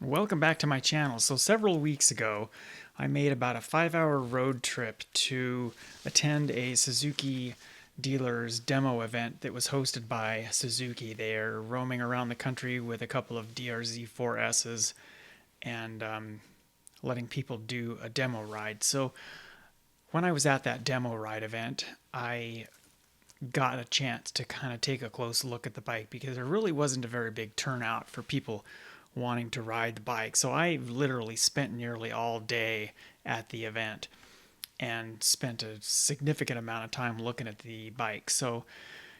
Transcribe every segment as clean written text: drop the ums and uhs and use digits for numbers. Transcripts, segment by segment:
Welcome back to my channel. So several weeks ago, I made about a 5-hour road trip to attend a Suzuki dealer's demo event that was hosted by Suzuki. They're roaming around the country with a couple of Z-4Ss and letting people do a demo ride. So when I was at that demo ride event, I got a chance to kind of take a close look at the bike because there really wasn't a very big turnout for people wanting to ride the bike. So I literally spent nearly all day at the event and spent a significant amount of time looking at the bike. So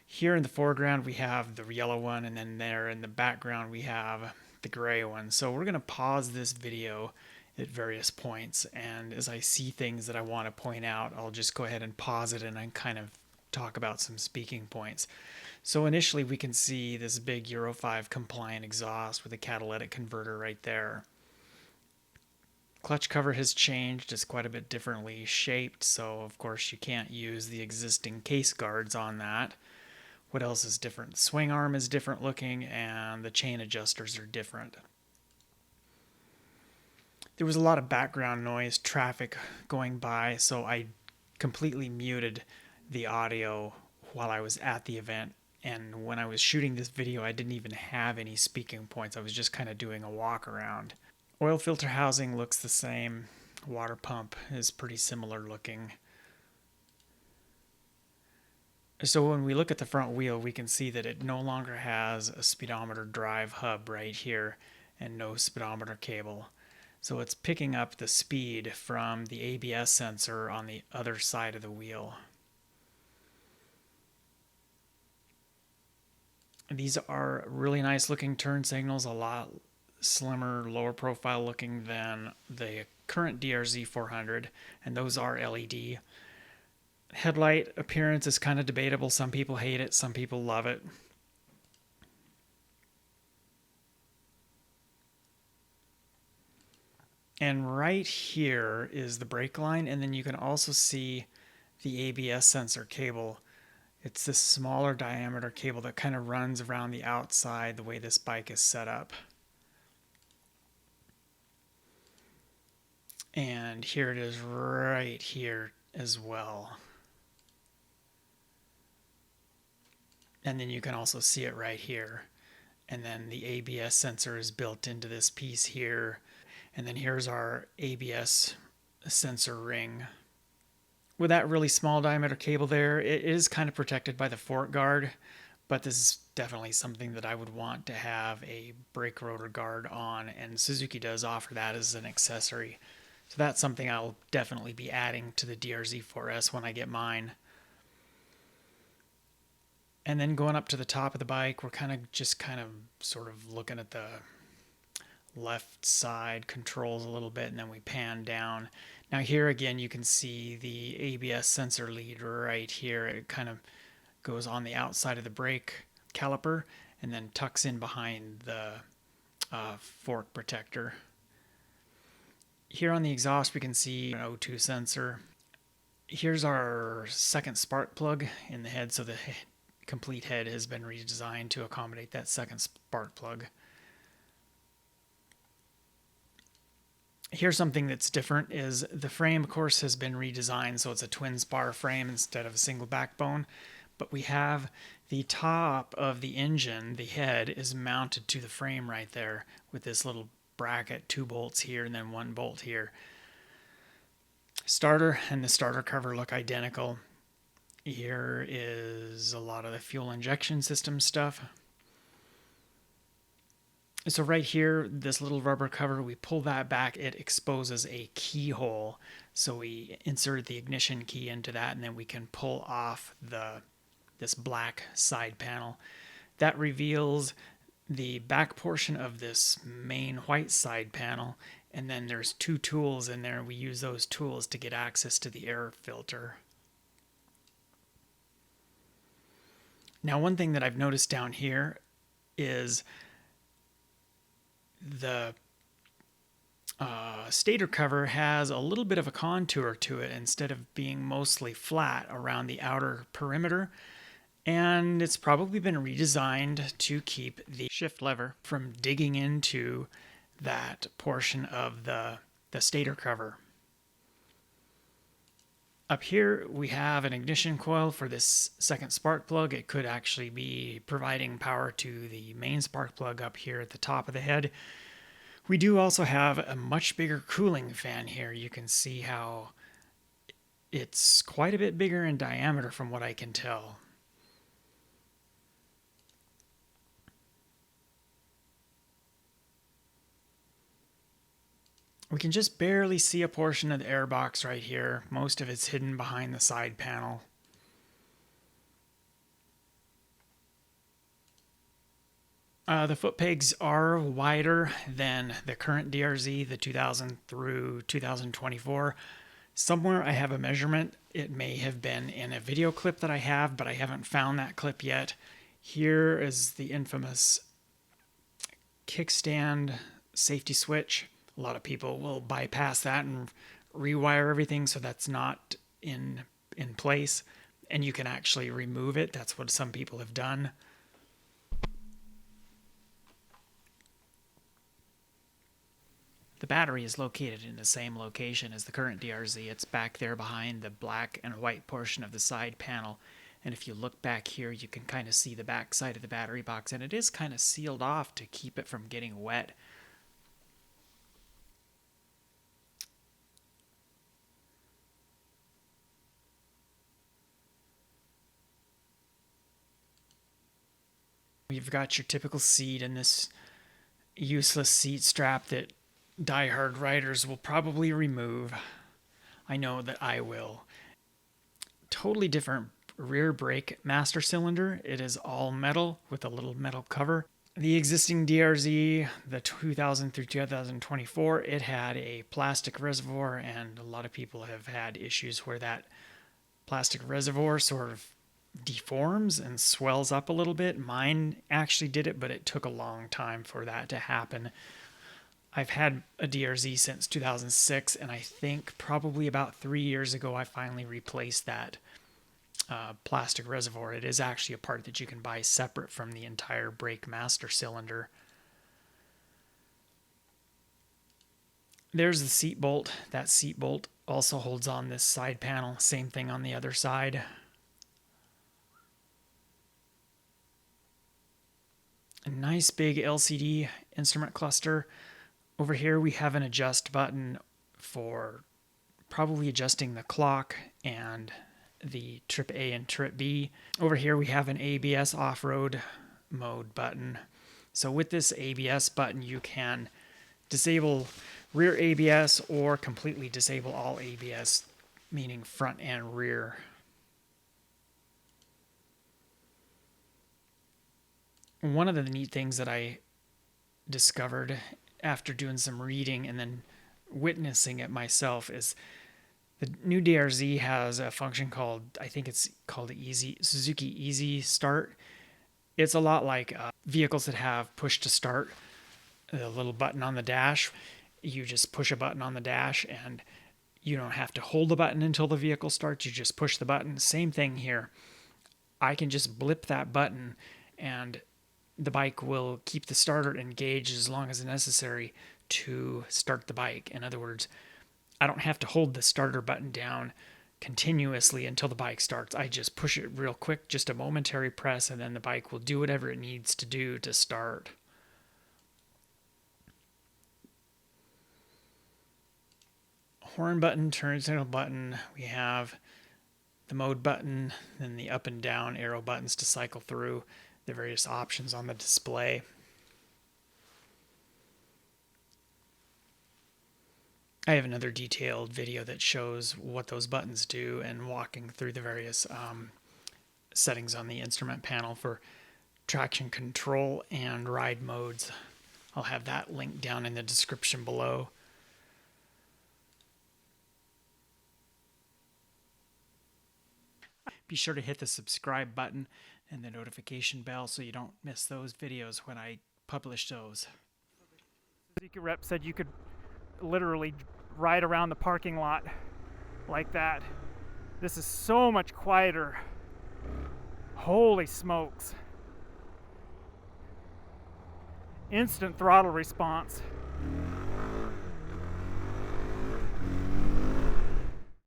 here in the foreground we have the yellow one, and then there in the background we have the gray one. So we're going to pause this video at various points, and as I see things that I want to point out, I'll just go ahead and pause it and I kind of talk about some speaking points. So initially we can see this big Euro 5 compliant exhaust with a catalytic converter right there. Clutch cover has changed, it's quite a bit differently shaped, so of course you can't use the existing case guards on that. What else is different? The swing arm is different looking, and the chain adjusters are different. There was a lot of background noise, traffic going by, so I completely muted the audio while I was at the event. And when I was shooting this video, I didn't even have any speaking points. I was just kind of doing a walk around. Oil filter housing looks the same. Water pump is pretty similar looking. So when we look at the front wheel, we can see that it no longer has a speedometer drive hub right here and no speedometer cable. So it's picking up the speed from the ABS sensor on the other side of the wheel. These are really nice looking turn signals, a lot slimmer, lower profile looking than the current DRZ 400, and those are LED. Headlight appearance is kind of debatable. Some people hate it, some people love it. And right here is the brake line, and then you can also see the ABS sensor cable. It's this smaller diameter cable that kind of runs around the outside the way this bike is set up. And here it is right here as well. And then you can also see it right here. And then the ABS sensor is built into this piece here. And then here's our ABS sensor ring. With that really small diameter cable there, it is kind of protected by the fork guard, but this is definitely something that I would want to have a brake rotor guard on, and Suzuki does offer that as an accessory. So that's something I'll definitely be adding to the DRZ4S when I get mine. And then going up to the top of the bike, we're kind of sort of looking at the left side controls a little bit, and then we pan down. Now here again you can see the ABS sensor lead right here. It kind of goes on the outside of the brake caliper and then tucks in behind the fork protector. Here on the exhaust we can see an O2 sensor. Here's our second spark plug in the head, so the complete head has been redesigned to accommodate that second spark plug. Here's something that's different is the frame, of course, has been redesigned, so it's a twin spar frame instead of a single backbone. But we have the top of the engine, the head, is mounted to the frame right there with this little bracket, 2 bolts here and then 1 bolt here. Starter and the starter cover look identical. Here is a lot of the fuel injection system stuff. So right here, this little rubber cover, we pull that back, it exposes a keyhole. So we insert the ignition key into that, and then we can pull off this black side panel. That reveals the back portion of this main white side panel, and then there's 2 tools in there. We use those tools to get access to the air filter. Now, one thing that I've noticed down here is the stator cover has a little bit of a contour to it instead of being mostly flat around the outer perimeter, and it's probably been redesigned to keep the shift lever from digging into that portion of the stator cover. Up here we have an ignition coil for this second spark plug. It could actually be providing power to the main spark plug up here at the top of the head. We do also have a much bigger cooling fan here. You can see how it's quite a bit bigger in diameter from what I can tell. We can just barely see a portion of the air box right here. Most of it's hidden behind the side panel. The foot pegs are wider than the current DRZ, the 2000 through 2024. Somewhere I have a measurement. It may have been in a video clip that I have, but I haven't found that clip yet. Here is the infamous kickstand safety switch. A lot of people will bypass that and rewire everything so that's not in place, and you can actually remove it. That's what some people have done. The battery is located in the same location as the current DRZ. It's back there behind the black and white portion of the side panel. And if you look back here, you can kind of see the back side of the battery box, and it is kind of sealed off to keep it from getting wet. You've got your typical seat and this useless seat strap that die-hard riders will probably remove. I know that I will. Totally different rear brake master cylinder. It is all metal with a little metal cover. The existing DRZ, the 2000 through 2024, it had a plastic reservoir, and a lot of people have had issues where that plastic reservoir sort of deforms and swells up a little bit. Mine actually did it, but it took a long time for that to happen. I've had a DRZ since 2006, and I think probably about 3 years ago I finally replaced that plastic reservoir. It is actually a part that you can buy separate from the entire brake master cylinder. There's the seat bolt. That seat bolt also holds on this side panel. Same thing on the other side. A nice big LCD instrument cluster. Over here we have an adjust button for probably adjusting the clock and the trip A and trip B. Over here we have an ABS off-road mode button. So with this ABS button you can disable rear ABS or completely disable all ABS, meaning front and rear. One of the neat things that I discovered after doing some reading and then witnessing it myself is the new DRZ has a function called, I think it's called the Suzuki Easy Start. It's a lot like vehicles that have push to start, the little button on the dash. You just push a button on the dash and you don't have to hold the button until the vehicle starts. You just push the button. Same thing here. I can just blip that button and the bike will keep the starter engaged as long as necessary to start the bike. In other words, I don't have to hold the starter button down continuously until the bike starts. I just push it real quick, just a momentary press, and then the bike will do whatever it needs to do to start. Horn button, turn signal button. We have the mode button, then the up and down arrow buttons to cycle through the various options on the display. I have another detailed video that shows what those buttons do and walking through the various settings on the instrument panel for traction control and ride modes. I'll have that linked down in the description below. Be sure to hit the subscribe button and the notification bell so you don't miss those videos when I publish those. Suzuki rep said you could literally ride around the parking lot like that. This is so much quieter. Holy smokes. Instant throttle response.